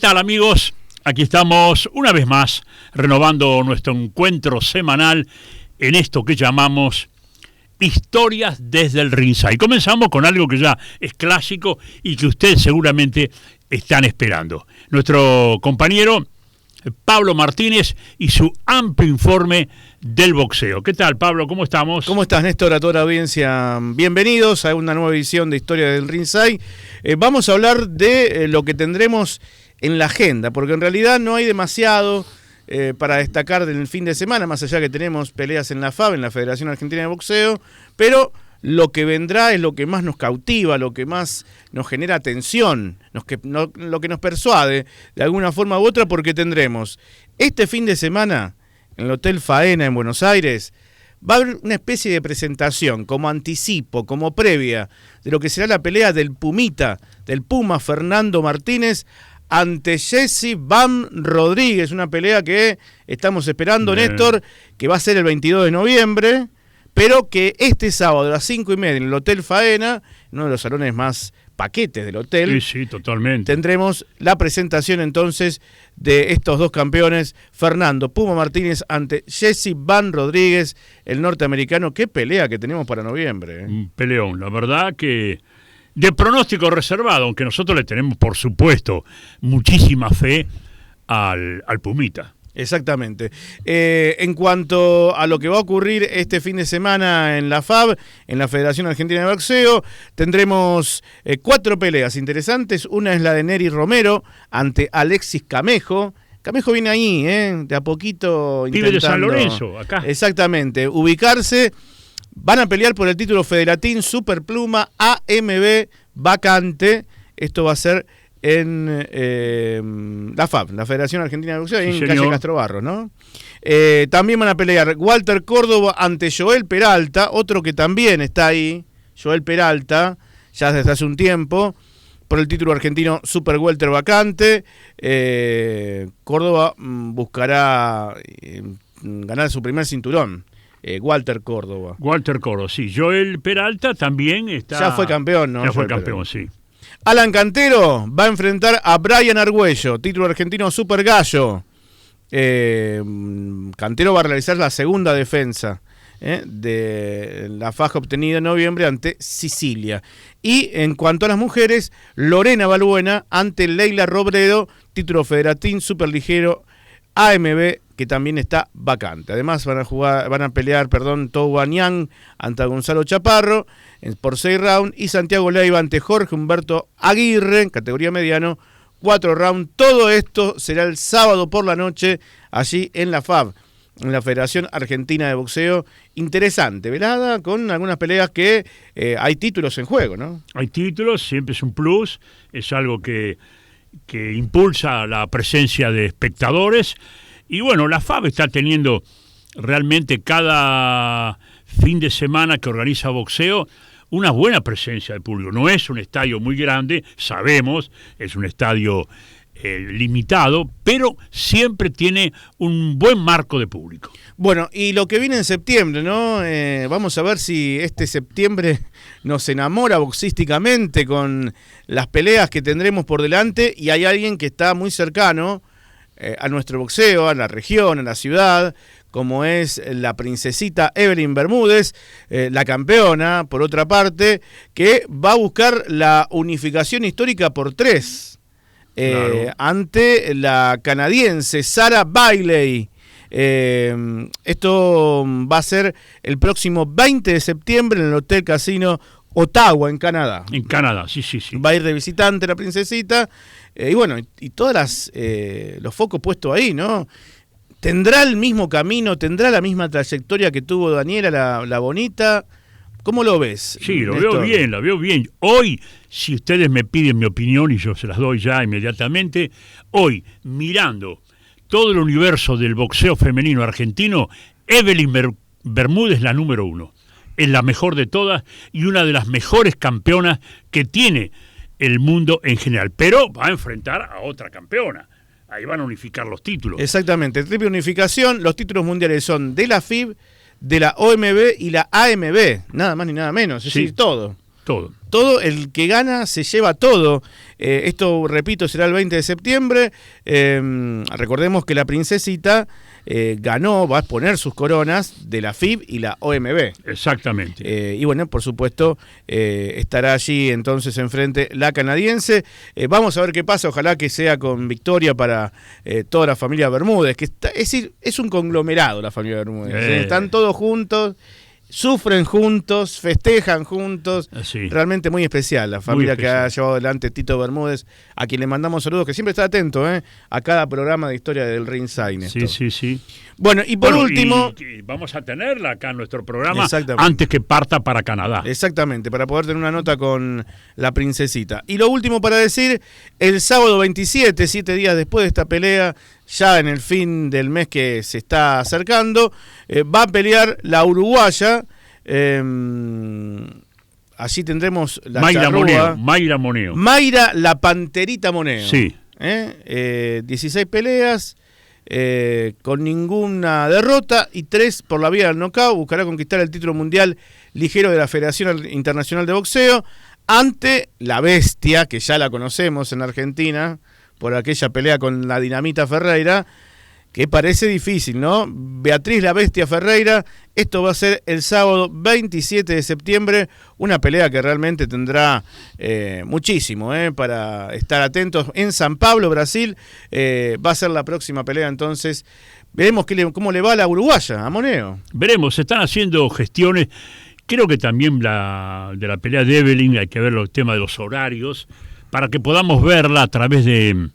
tal, amigos? Aquí estamos una vez más renovando nuestro encuentro semanal en esto que llamamos Historias desde el Ringside. Comenzamos con algo que ya es clásico y que ustedes seguramente están esperando. Nuestro compañero Pablo Martínez y su amplio informe del boxeo. ¿Qué tal, Pablo? ¿Cómo estamos? ¿Cómo estás, Néstor? A toda la audiencia, bienvenidos a una nueva edición de Historia del Ringside. Vamos a hablar de lo que tendremos en la agenda, porque en realidad no hay demasiado para destacar del fin de semana, más allá que tenemos peleas en la FAB, en la Federación Argentina de Boxeo, pero lo que vendrá es lo que más nos cautiva, lo que más nos genera atención, lo que nos persuade de alguna forma u otra, porque tendremos este fin de semana en el Hotel Faena en Buenos Aires, va a haber una especie de presentación como anticipo, como previa de lo que será la pelea del Puma Fernando Martínez ante Jesse Bam Rodríguez, una pelea que estamos esperando, Néstor, que va a ser el 22 de noviembre, pero que este sábado a las 5:30 en el Hotel Faena, uno de los salones más paquetes del hotel, sí, totalmente, tendremos la presentación entonces de estos dos campeones, Fernando Puma Martínez ante Jesse Bam Rodríguez, el norteamericano. Qué pelea que tenemos para noviembre. Un peleón, la verdad que de pronóstico reservado, aunque nosotros le tenemos, por supuesto, muchísima fe al Pumita. Exactamente. En cuanto a lo que va a ocurrir este fin de semana en la FAB, en la Federación Argentina de Boxeo, tendremos 4 peleas interesantes. Una es la de Nery Romero ante Alexis Camejo. Camejo viene ahí, de a poquito intentando. Pibe de San Lorenzo, acá. Exactamente, ubicarse. Van a pelear por el título Federatín Superpluma AMB vacante. Esto va a ser en la FAB, la Federación Argentina de Boxeo, en calle Castrobarros, ¿no? También van a pelear Walter Córdoba ante Joel Peralta, otro que también está ahí, Joel Peralta, ya desde hace un tiempo, por el título argentino Super Welter vacante. Córdoba buscará ganar su primer cinturón. Walter Córdoba, sí. Joel Peralta también está. Ya fue campeón, ¿no? Ya fue campeón, sí. Alan Cantero va a enfrentar a Brian Argüello, título argentino Super Gallo. Cantero va a realizar la segunda defensa de la faja obtenida en noviembre ante Sicilia. Y en cuanto a las mujeres, Lorena Balbuena ante Leila Robredo, título Federatín Superligero AMB, que también está vacante. Además van a pelear, Tou Banyang ante Gonzalo Chaparro por 6 rounds, y Santiago Leiva ante Jorge Humberto Aguirre en categoría mediano, 4 rounds. Todo esto será el sábado por la noche allí en la FAB, en la Federación Argentina de Boxeo. Interesante velada, con algunas peleas que hay títulos en juego, ¿no? Hay títulos, siempre es un plus, es algo que impulsa la presencia de espectadores. Y bueno, la FAB está teniendo realmente cada fin de semana que organiza boxeo una buena presencia de público. No es un estadio muy grande, sabemos, es un estadio limitado, pero siempre tiene un buen marco de público. Bueno, y lo que viene en septiembre, ¿no? Vamos a ver si este septiembre nos enamora boxísticamente con las peleas que tendremos por delante, y hay alguien que está muy cercano a nuestro boxeo, a la región, a la ciudad, como es la princesita Evelyn Bermúdez, la campeona, por otra parte, que va a buscar la unificación histórica por 3 claro, ante la canadiense Sarah Bailey. Esto va a ser el próximo 20 de septiembre en el Hotel Casino Ottawa, en Canadá. En Canadá, sí. Va a ir de visitante la princesita. Y bueno, y todas los focos puestos ahí, ¿no? ¿Tendrá el mismo camino, tendrá la misma trayectoria que tuvo Daniela, la bonita? ¿Cómo lo ves? Sí, lo veo bien. Hoy, si ustedes me piden mi opinión, y yo se las doy ya inmediatamente, hoy, mirando todo el universo del boxeo femenino argentino, Evelyn Bermúdez es la número 1. Es la mejor de todas y una de las mejores campeonas que tiene el mundo en general. Pero va a enfrentar a otra campeona. Ahí van a unificar los títulos. Exactamente, triple unificación. Los títulos mundiales son de la FIB, de la OMB y la AMB. Nada más ni nada menos. Es decir, todo todo, el que gana se lleva todo. Esto, repito, será el 20 de septiembre. Recordemos que la princesita va a exponer sus coronas de la FIB y la OMB. Exactamente. Y bueno, por supuesto, estará allí entonces enfrente la canadiense. Vamos a ver qué pasa, ojalá que sea con victoria para toda la familia Bermúdez, que es decir, es un conglomerado la familia Bermúdez. Están todos juntos. Sufren juntos, festejan juntos, sí. Realmente muy especial la familia que ha llevado adelante Tito Bermúdez, a quien le mandamos saludos, que siempre está atento a cada programa de historia del Ringside. Sí. Bueno, y por último... Y vamos a tenerla acá en nuestro programa antes que parta para Canadá. Exactamente, para poder tener una nota con la princesita. Y lo último para decir, el sábado 27, 7 días después de esta pelea, ya en el fin del mes que se está acercando, va a pelear la uruguaya. Allí tendremos la Mayra Moneo. Mayra la Panterita Moneo. Sí. 16 peleas, con ninguna derrota y 3 por la vía del knockout. Buscará conquistar el título mundial ligero de la Federación Internacional de Boxeo ante la bestia, que ya la conocemos en Argentina, por aquella pelea con la Dinamita Ferreira, que parece difícil, ¿no? Beatriz la Bestia Ferreira, esto va a ser el sábado 27 de septiembre, una pelea que realmente tendrá muchísimo, para estar atentos. En San Pablo, Brasil, va a ser la próxima pelea, entonces veremos cómo le va a la uruguaya, a Moneo. Veremos, se están haciendo gestiones, creo que también de la pelea de Evelyn hay que ver el tema de los horarios, para que podamos verla a través de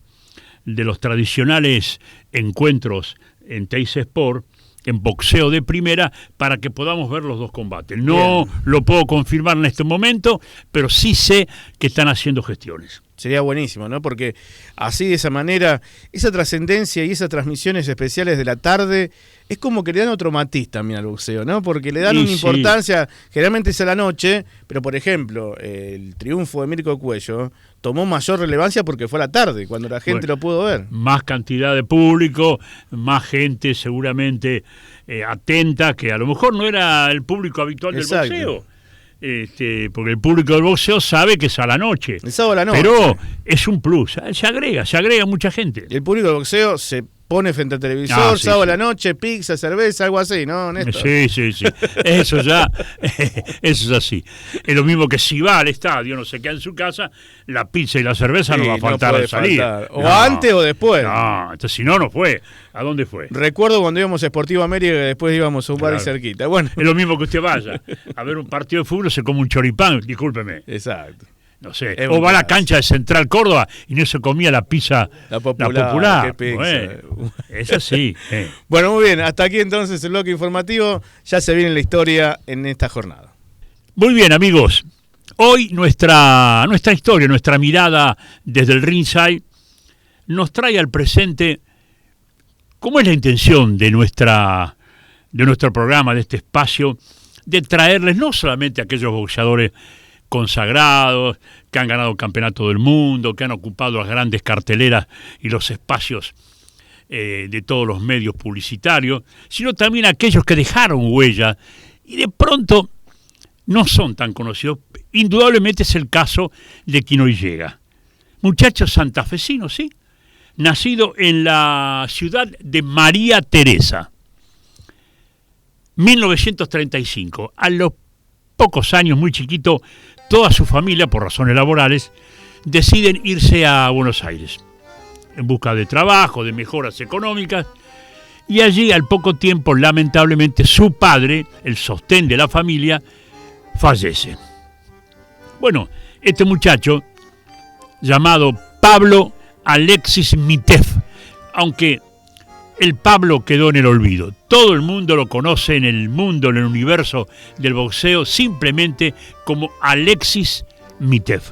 los tradicionales encuentros en Teis Sport, en boxeo de primera, para que podamos ver los dos combates. No lo puedo confirmar en este momento, pero sí sé que están haciendo gestiones. Sería buenísimo, ¿no? Porque así, de esa manera, esa trascendencia y esas transmisiones especiales de la tarde, es como que le dan otro matiz también al boxeo, ¿no? Porque le dan una importancia, generalmente es a la noche, pero por ejemplo, el triunfo de Mirko Cuello tomó mayor relevancia porque fue a la tarde, cuando la gente lo pudo ver. Más cantidad de público, más gente seguramente atenta, que a lo mejor no era el público habitual del boxeo. Porque el público del boxeo sabe que es a la noche. El sábado a la noche. Pero es un plus, se agrega mucha gente. El público del boxeo se pone frente al televisor, sábado a la noche, pizza, cerveza, algo así, ¿no, Néstor? Sí. Eso es así. Es lo mismo que si va al estadio, no se queda en su casa, la pizza y la cerveza no va a faltar al salir. O antes o después. No, entonces si no fue. ¿A dónde fue? Recuerdo cuando íbamos a Sportivo América, que después íbamos a un bar y cerquita. Bueno. Es lo mismo que usted vaya a ver un partido de fútbol, se come un choripán, discúlpeme. Exacto. No sé, o va a la cancha de Central Córdoba y no se comía la pizza popular. Qué bueno, es así. Bueno, muy bien, hasta aquí entonces el bloque informativo. Ya se viene la historia en esta jornada. Muy bien, amigos. Hoy nuestra historia, nuestra mirada desde el ringside nos trae al presente cómo es la intención de nuestro programa, de este espacio, de traerles no solamente a aquellos boxeadores consagrados, que han ganado campeonato del mundo, que han ocupado las grandes carteleras y los espacios de todos los medios publicitarios, sino también aquellos que dejaron huella y de pronto no son tan conocidos. Indudablemente es el caso de quien hoy llega. Muchacho santafesino, ¿sí? Nacido en la ciudad de María Teresa, 1935. A los pocos años, muy chiquito, toda su familia, por razones laborales, deciden irse a Buenos Aires en busca de trabajo, de mejoras económicas, y allí al poco tiempo, lamentablemente, su padre, el sostén de la familia, fallece. Bueno, este muchacho, llamado Pablo Alexis Mitev, aunque el Pablo quedó en el olvido. Todo el mundo lo conoce en el mundo, en el universo del boxeo, simplemente como Alexis Mitev.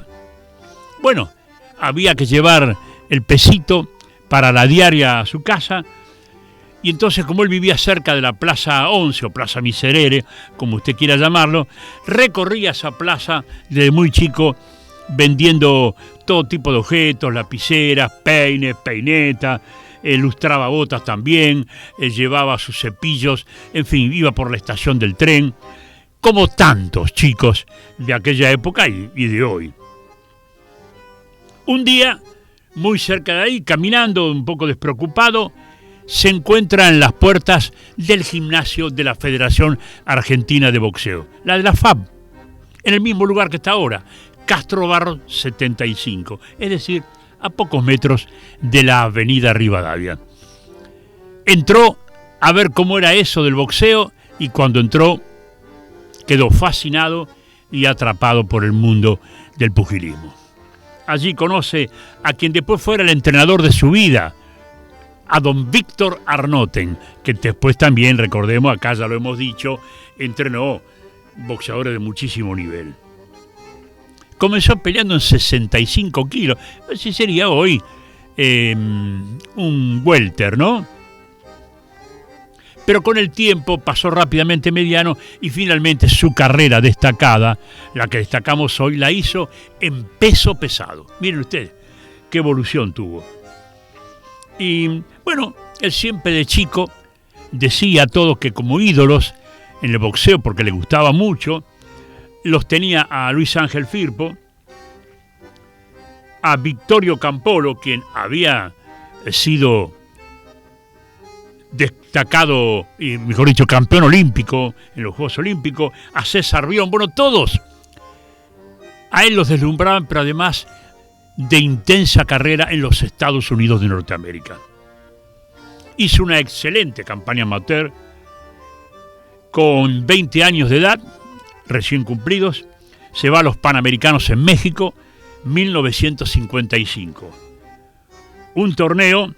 Bueno, había que llevar el pesito para la diaria a su casa, y entonces, como él vivía cerca de la Plaza 11 o Plaza Miserere, como usted quiera llamarlo, recorría esa plaza desde muy chico vendiendo todo tipo de objetos, lapiceras, peines, peinetas, lustraba botas también, llevaba sus cepillos, en fin, iba por la estación del tren. como tantos chicos de aquella época y de hoy. Un día, muy cerca de ahí, caminando un poco despreocupado, se encuentra en las puertas del gimnasio de la Federación Argentina de Boxeo, la de la FAB, en el mismo lugar que está ahora, Castro Barros 75, es decir, a pocos metros de la avenida Rivadavia. Entró a ver cómo era eso del boxeo y cuando entró quedó fascinado y atrapado por el mundo del pugilismo. Allí conoce a quien después fuera el entrenador de su vida, a don Víctor Arnoten, que después también, recordemos, acá ya lo hemos dicho, entrenó boxeadores de muchísimo nivel. Comenzó peleando en 65 kilos, así sería hoy un welter, ¿no? Pero con el tiempo pasó rápidamente mediano y finalmente su carrera destacada, la que destacamos hoy, la hizo en peso pesado. Miren ustedes, qué evolución tuvo. Y bueno, él siempre de chico decía a todos que como ídolos en el boxeo, porque le gustaba mucho, los tenía a Luis Ángel Firpo, a Victorio Campolo, quien había sido destacado, y mejor dicho, campeón olímpico en los Juegos Olímpicos, a César Bion, bueno, todos a él los deslumbraban, pero además de intensa carrera en los Estados Unidos de Norteamérica. Hizo una excelente campaña amateur, con 20 años de edad, recién cumplidos, se va a los Panamericanos en México, 1955. Un torneo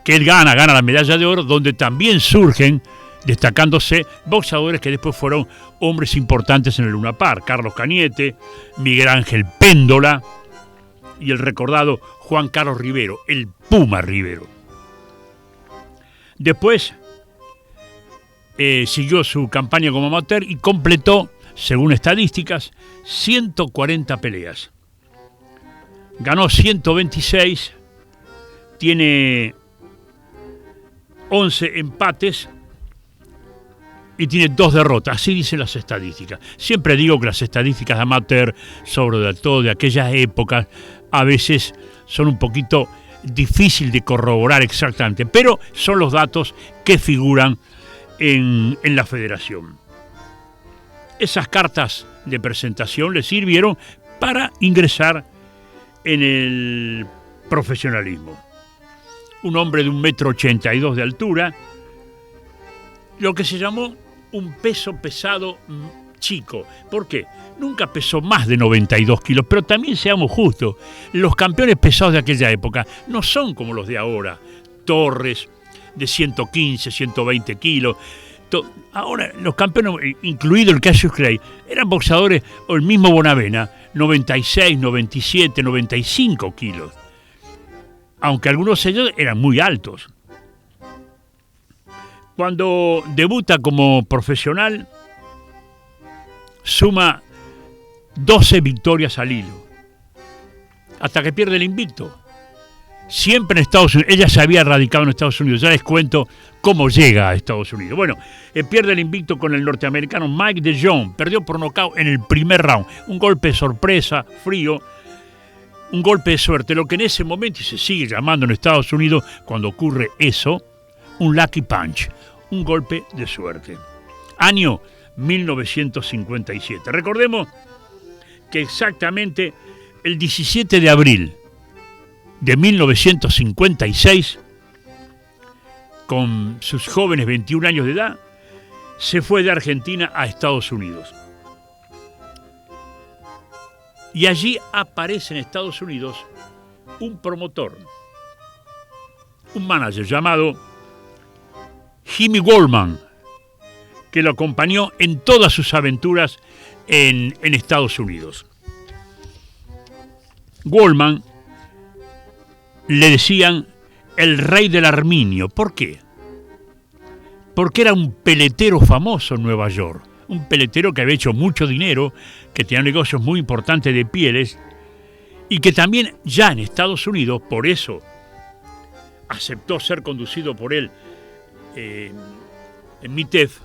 que él gana la medalla de oro, donde también surgen, destacándose, boxeadores que después fueron hombres importantes en el Luna Park. Carlos Cañete, Miguel Ángel Péndola y el recordado Juan Carlos Rivero, el Puma Rivero. Después siguió su campaña como amateur y completó, según estadísticas, 140 peleas. Ganó 126, tiene 11 empates y tiene 2 derrotas, así dicen las estadísticas. Siempre digo que las estadísticas de amateur, sobre todo de aquellas épocas, a veces son un poquito difícil de corroborar exactamente, pero son los datos que figuran en la federación. Esas cartas de presentación le sirvieron para ingresar en el profesionalismo. Un hombre de 1,82 m de altura, lo que se llamó un peso pesado chico. ¿Por qué? Nunca pesó más de 92 kilos, pero también seamos justos, los campeones pesados de aquella época no son como los de ahora. Torres, de 115, 120 kilos. Ahora, los campeones, incluido el Cassius Clay, eran boxeadores, o el mismo Bonavena, 96, 97, 95 kilos. Aunque algunos de ellos eran muy altos. Cuando debuta como profesional, suma 12 victorias al hilo, hasta que pierde el invicto. Siempre en Estados Unidos. Ella se había radicado en Estados Unidos. Ya les cuento cómo llega a Estados Unidos. Bueno, pierde el invicto con el norteamericano Mike DeJong. Perdió por nocaut en el primer round. Un golpe de sorpresa, frío. Un golpe de suerte. Lo que en ese momento, y se sigue llamando en Estados Unidos, cuando ocurre eso, un lucky punch. Un golpe de suerte. Año 1957. Recordemos que exactamente el 17 de abril de 1956, con sus jóvenes 21 años de edad, se fue de Argentina a Estados Unidos. Y allí aparece en Estados Unidos un promotor, un manager llamado Jimmy Wallman, que lo acompañó en todas sus aventuras en Estados Unidos. Wallman le decían el rey del arminio. ¿Por qué? Porque era un peletero famoso en Nueva York. Un peletero que había hecho mucho dinero, que tenía negocios muy importantes de pieles y que también ya en Estados Unidos, por eso aceptó ser conducido por él en MITEF,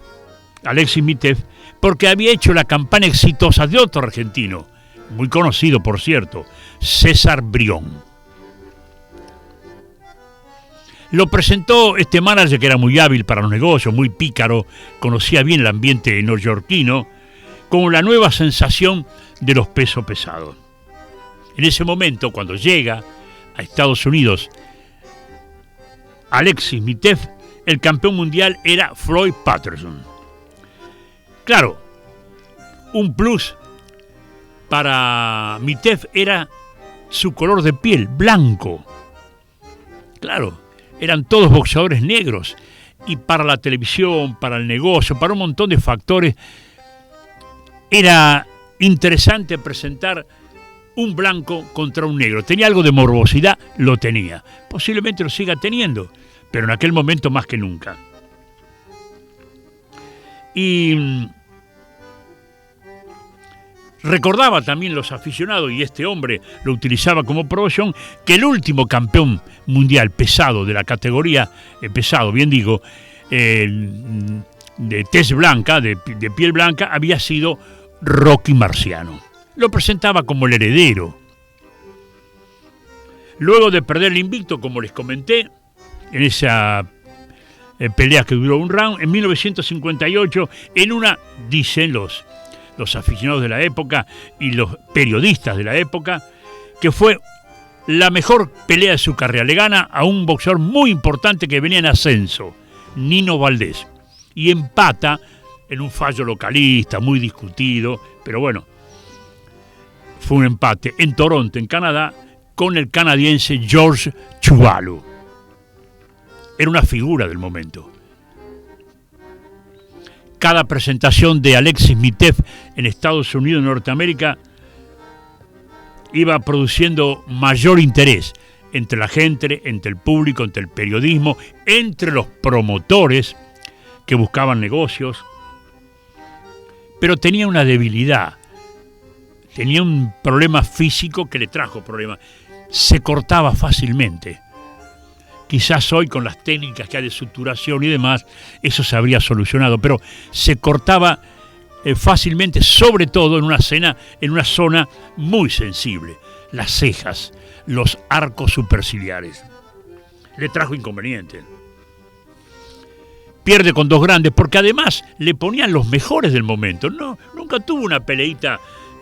Alexis Mitev, porque había hecho la campaña exitosa de otro argentino, muy conocido por cierto, César Brión. Lo presentó este manager que era muy hábil para los negocios, muy pícaro, conocía bien el ambiente neoyorquino, como la nueva sensación de los pesos pesados. En ese momento, cuando llega a Estados Unidos Alexis Mitev, el campeón mundial era Floyd Patterson. Claro, un plus para Mitev era su color de piel, blanco. Claro, eran todos boxeadores negros. Y para la televisión, para el negocio, para un montón de factores, era interesante presentar un blanco contra un negro. Tenía algo de morbosidad, lo tenía. Posiblemente lo siga teniendo, pero en aquel momento más que nunca. Y recordaba también los aficionados, y este hombre lo utilizaba como promoción, que el último campeón mundial pesado de la categoría, pesado, bien digo, de tez blanca, de piel blanca, había sido Rocky Marciano. Lo presentaba como el heredero. Luego de perder el invicto, como les comenté, en esa pelea que duró un round, en 1958, en una, dicen los aficionados de la época y los periodistas de la época, que fue la mejor pelea de su carrera. Le gana a un boxeador muy importante que venía en ascenso, Nino Valdés, y empata en un fallo localista, muy discutido, pero bueno, fue un empate en Toronto, en Canadá, con el canadiense George Chuvalo. Era una figura del momento. Cada presentación de Alexis Mitev en Estados Unidos y Norteamérica iba produciendo mayor interés entre la gente, entre el público, entre el periodismo, entre los promotores que buscaban negocios. Pero tenía una debilidad, tenía un problema físico que le trajo problemas. Se cortaba fácilmente. Quizás hoy con las técnicas que hay de suturación y demás, eso se habría solucionado, pero se cortaba fácilmente, sobre todo en una zona muy sensible, las cejas, los arcos superciliares. Le trajo inconvenientes. Pierde con dos grandes, porque además le ponían los mejores del momento. No, nunca tuvo una peleita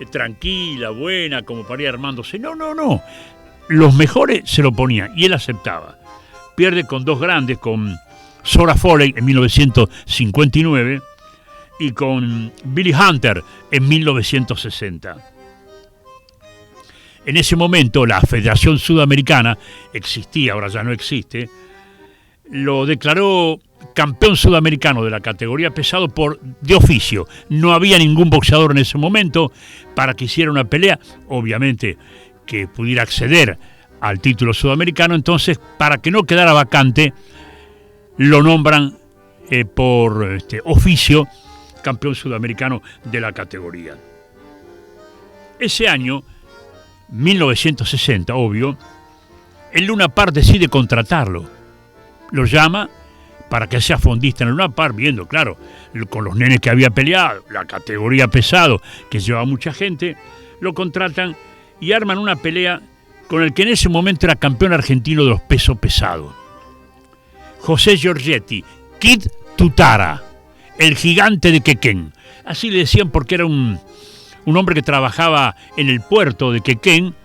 tranquila, buena, como para ir armándose. No. Los mejores se lo ponían y él aceptaba. Pierde con dos grandes, con Zora Folley en 1959 y con Billy Hunter en 1960. En ese momento la Federación Sudamericana existía, ahora ya no existe, lo declaró campeón sudamericano de la categoría pesado de oficio. No había ningún boxeador en ese momento para que hiciera una pelea, obviamente que pudiera acceder al título sudamericano. Entonces, para que no quedara vacante, lo nombran por oficio campeón sudamericano de la categoría. Ese año, 1960, obvio, el Luna Park decide contratarlo. Lo llama para que sea fondista en el Luna Park, viendo, claro, con los nenes que había peleado, la categoría pesado, que llevaba mucha gente, lo contratan y arman una pelea con el que en ese momento era campeón argentino de los pesos pesados. José Giorgetti, Kid Tutara, el gigante de Quequén. Así le decían porque era un hombre que trabajaba en el puerto de Quequén,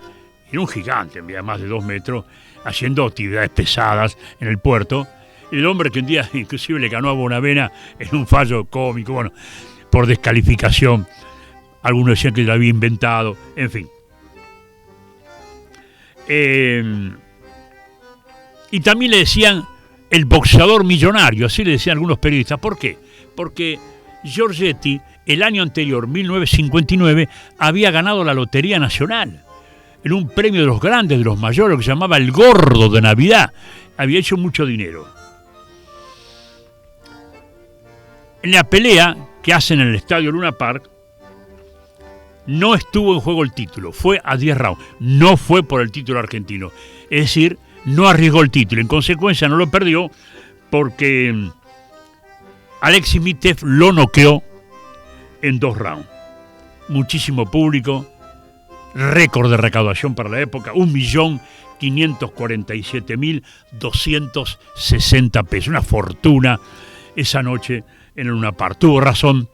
era un gigante, medía más de 2 metros, haciendo actividades pesadas en el puerto. El hombre que un día inclusive le ganó a Bonavena en un fallo cómico, bueno, por descalificación. Algunos decían que lo había inventado, en fin. Y también le decían el boxeador millonario, así le decían algunos periodistas. ¿Por qué? Porque Giorgetti, el año anterior, 1959, había ganado la Lotería Nacional en un premio de los grandes, de los mayores, que se llamaba el Gordo de Navidad. Había hecho mucho dinero. En la pelea que hacen en el estadio Luna Park, no estuvo en juego el título, fue a 10 rounds, no fue por el título argentino. Es decir, no arriesgó el título, en consecuencia no lo perdió porque Alexis Mitev lo noqueó en 2 rounds. Muchísimo público, récord de recaudación para la época, 1.547.260 pesos, una fortuna esa noche en el Luna Park. Tuvo razón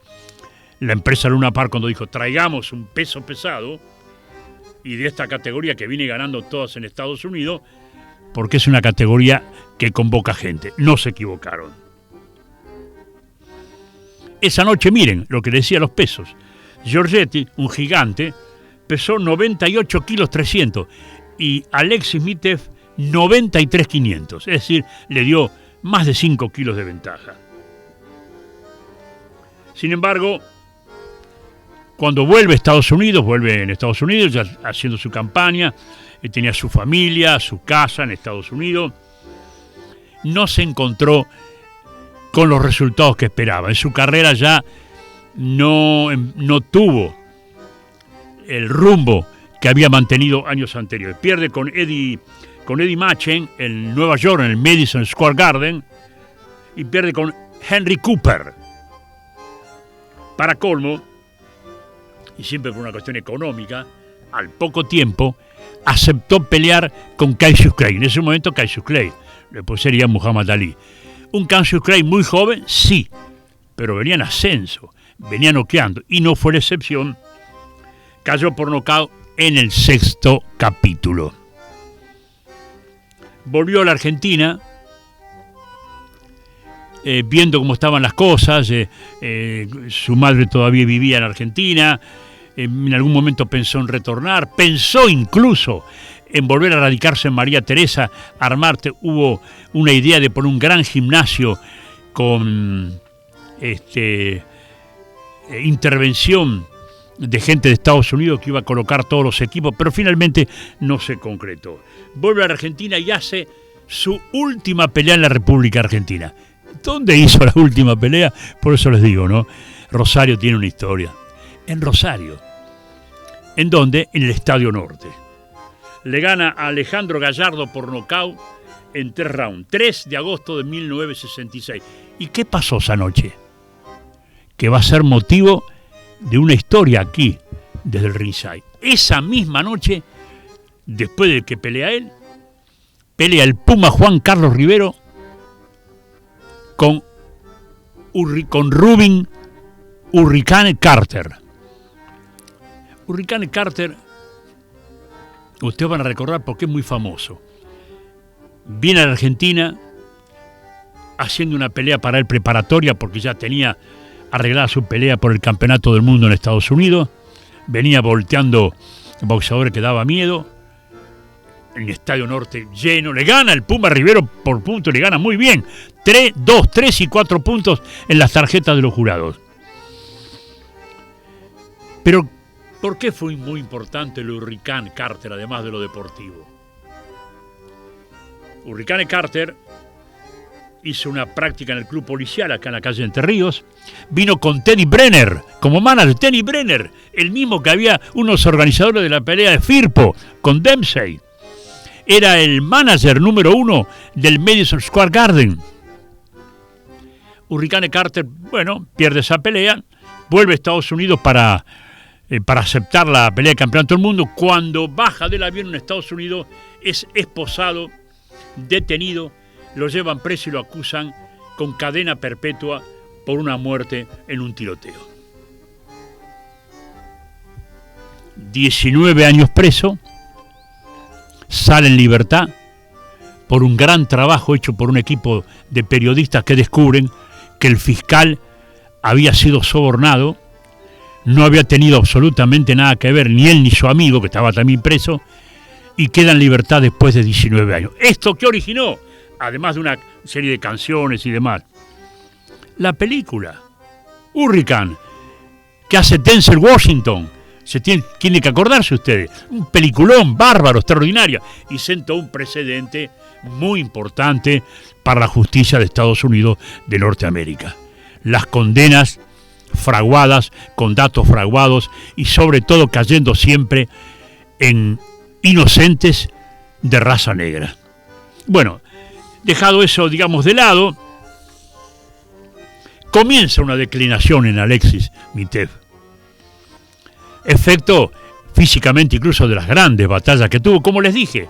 la empresa Luna Park cuando dijo, traigamos un peso pesado y de esta categoría que viene ganando todas en Estados Unidos, porque es una categoría que convoca gente. No se equivocaron. Esa noche, miren lo que decía los pesos. Giorgetti, un gigante, pesó 98 kilos 300 y Alexis Mitev 93 500. Es decir, le dio más de 5 kilos de ventaja. Sin embargo, cuando vuelve a Estados Unidos, vuelve en Estados Unidos ya haciendo su campaña, tenía su familia, su casa en Estados Unidos, no se encontró con los resultados que esperaba. En su carrera ya no tuvo el rumbo que había mantenido años anteriores. Pierde con Eddie Machen en Nueva York, en el Madison Square Garden, y pierde con Henry Cooper. Para colmo, y siempre por una cuestión económica, al poco tiempo aceptó pelear con Cassius Clay. En ese momento Cassius Clay, después sería Muhammad Ali. Un Cassius Clay muy joven, sí, pero venía en ascenso, venía noqueando, y no fue la excepción. Cayó por nocaut en el 6º capítulo. Volvió a la Argentina, viendo cómo estaban las cosas. Su madre todavía vivía en Argentina. En algún momento pensó en retornar, pensó incluso en volver a radicarse en María Teresa, hubo una idea de poner un gran gimnasio con intervención de gente de Estados Unidos que iba a colocar todos los equipos, pero finalmente no se concretó. Vuelve a la Argentina y hace su última pelea en la República Argentina. ¿Dónde hizo la última pelea? Por eso les digo, ¿no? Rosario tiene una historia. En Rosario. ¿En dónde? En el Estadio Norte. Le gana a Alejandro Gallardo por nocaut en 3 rounds. 3 de agosto de 1966. ¿Y qué pasó esa noche? Que va a ser motivo de una historia aquí, desde el ringside. Esa misma noche, después de que pelea él, pelea el Puma Juan Carlos Rivero con Rubin Hurricane Carter. Hurricane Carter, ustedes van a recordar porque es muy famoso. Viene a la Argentina haciendo una pelea para él preparatoria porque ya tenía arreglada su pelea por el campeonato del mundo en Estados Unidos. Venía volteando boxeadores que daba miedo. En el Estadio Norte lleno. Le gana el Puma Rivero por punto, le gana muy bien. 2, 3 y 4 puntos en las tarjetas de los jurados. Pero, ¿por qué fue muy importante el Hurricane Carter, además de lo deportivo? Hurricane Carter hizo una práctica en el club policial acá en la calle Entre Ríos. Vino con Teddy Brenner como manager. Teddy Brenner, el mismo que había unos organizadores de la pelea de Firpo con Dempsey. Era el manager número 1 del Madison Square Garden. Hurricane Carter, bueno, pierde esa pelea, vuelve a Estados Unidos para aceptar la pelea de campeonato del mundo. Cuando baja del avión en Estados Unidos es esposado, detenido, lo llevan preso y lo acusan con cadena perpetua por una muerte en un tiroteo. 19 años preso, sale en libertad por un gran trabajo hecho por un equipo de periodistas que descubren que el fiscal había sido sobornado, no había tenido absolutamente nada que ver, ni él ni su amigo, que estaba también preso, y queda en libertad después de 19 años. ¿Esto qué originó? Además de una serie de canciones y demás. La película Hurricane, que hace Denzel Washington. Tiene que acordarse ustedes. Un peliculón bárbaro, extraordinario. Y sentó un precedente muy importante para la justicia de Estados Unidos de Norteamérica. Las condenas fraguadas, con datos fraguados y sobre todo cayendo siempre en inocentes de raza negra. Bueno, dejado eso, digamos, de lado, comienza una declinación en Alexis Mitev. Efecto físicamente incluso de las grandes batallas que tuvo, como les dije,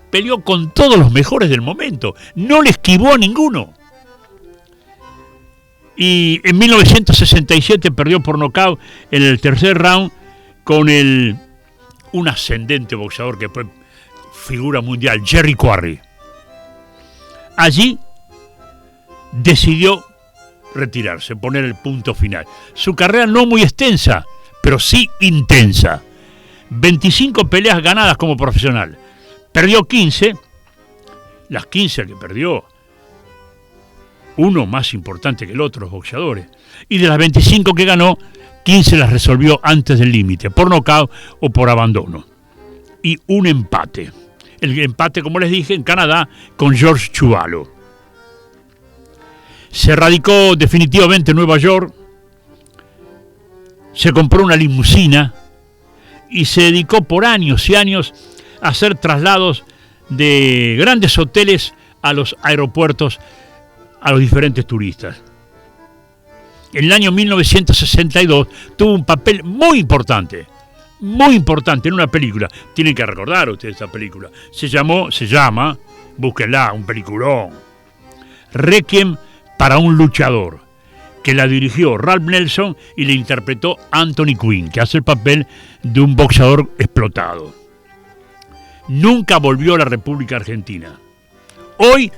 peleó con todos los mejores del momento, no le esquivó a ninguno. Y en 1967 perdió por nocaut en el tercer round con un ascendente boxeador que fue figura mundial, Jerry Quarry. Allí decidió retirarse, poner el punto final. Su carrera no muy extensa, pero sí intensa. 25 peleas ganadas como profesional. Perdió 15. Las 15 que perdió, uno más importante que el otro, los boxeadores. Y de las 25 que ganó, 15 las resolvió antes del límite, por nocaut o por abandono. Y un empate. El empate, como les dije, en Canadá con George Chuvalo. Se radicó definitivamente en Nueva York, se compró una limusina y se dedicó por años y años a hacer traslados de grandes hoteles a los aeropuertos a los diferentes turistas. En el año 1962 tuvo un papel muy importante en una película. Tienen que recordar ustedes esa película. Se llama, búsquenla, un peliculón, Requiem para un luchador, que la dirigió Ralph Nelson y le interpretó Anthony Quinn, que hace el papel de un boxeador explotado. Nunca volvió a la República Argentina. Hoy,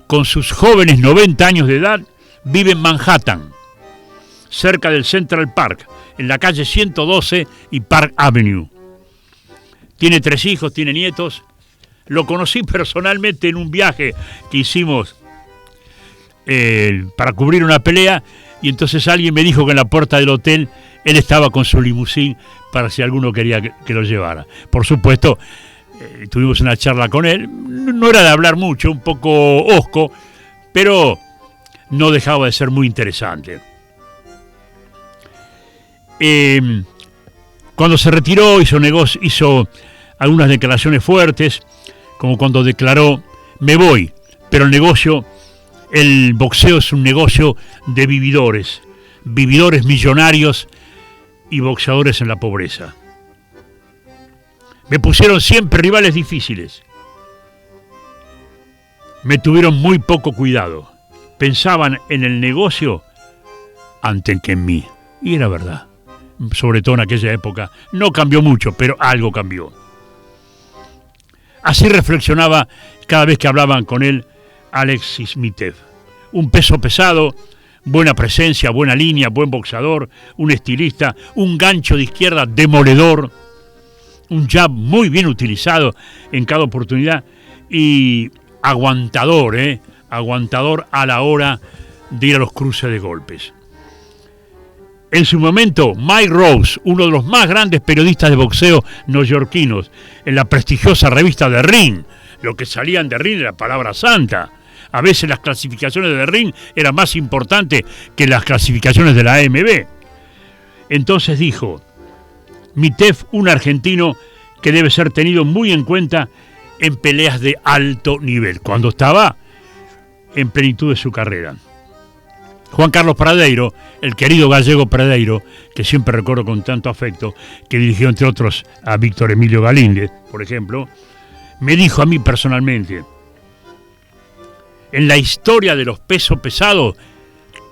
con sus jóvenes 90 años de edad, vive en Manhattan, cerca del Central Park, en la calle 112 y Park Avenue. Tiene 3 hijos, tiene nietos. Lo conocí personalmente en un viaje que hicimos para cubrir una pelea, y entonces alguien me dijo que en la puerta del hotel él estaba con su limusín para si alguno quería que lo llevara. Por supuesto, tuvimos una charla con él, no era de hablar mucho, un poco hosco, pero no dejaba de ser muy interesante. Cuando se retiró hizo algunas declaraciones fuertes, como cuando declaró: me voy, pero el boxeo es un negocio de vividores millonarios y boxeadores en la pobreza. Me pusieron siempre rivales difíciles. Me tuvieron muy poco cuidado. Pensaban en el negocio antes que en mí. Y era verdad. Sobre todo en aquella época. No cambió mucho, pero algo cambió. Así reflexionaba cada vez que hablaban con él Alexis Mitev. Un peso pesado, buena presencia, buena línea, buen boxeador, un estilista, un gancho de izquierda demoledor, un jab muy bien utilizado en cada oportunidad y aguantador a la hora de ir a los cruces de golpes. En su momento, Mike Rose, uno de los más grandes periodistas de boxeo neoyorquinos, en la prestigiosa revista The Ring, lo que salían de Ring era palabra santa. A veces las clasificaciones de The Ring eran más importantes que las clasificaciones de la AMB. Entonces dijo: Mitev, un argentino que debe ser tenido muy en cuenta en peleas de alto nivel, cuando estaba en plenitud de su carrera. Juan Carlos Pradeiro, el querido gallego Pradeiro, que siempre recuerdo con tanto afecto, que dirigió entre otros a Víctor Emilio Galíndez, por ejemplo, me dijo a mí personalmente: en la historia de los pesos pesados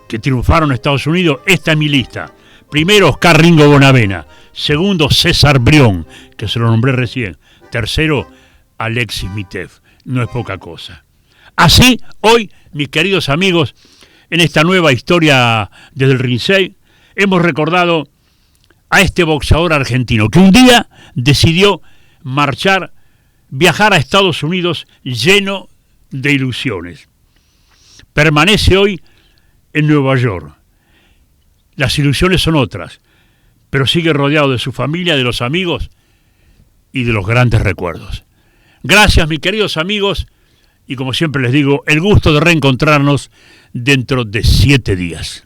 que triunfaron en Estados Unidos, esta es mi lista. Primero, Oscar Ringo Bonavena. Segundo, César Brión, que se lo nombré recién. Tercero, Alexis Mitev. No es poca cosa. Así, hoy, mis queridos amigos, en esta nueva historia desde el Ringside, hemos recordado a este boxeador argentino que un día decidió viajar a Estados Unidos lleno de ilusiones. Permanece hoy en Nueva York. Las ilusiones son otras, pero sigue rodeado de su familia, de los amigos y de los grandes recuerdos. Gracias, mis queridos amigos, y como siempre les digo, el gusto de reencontrarnos dentro de 7 días.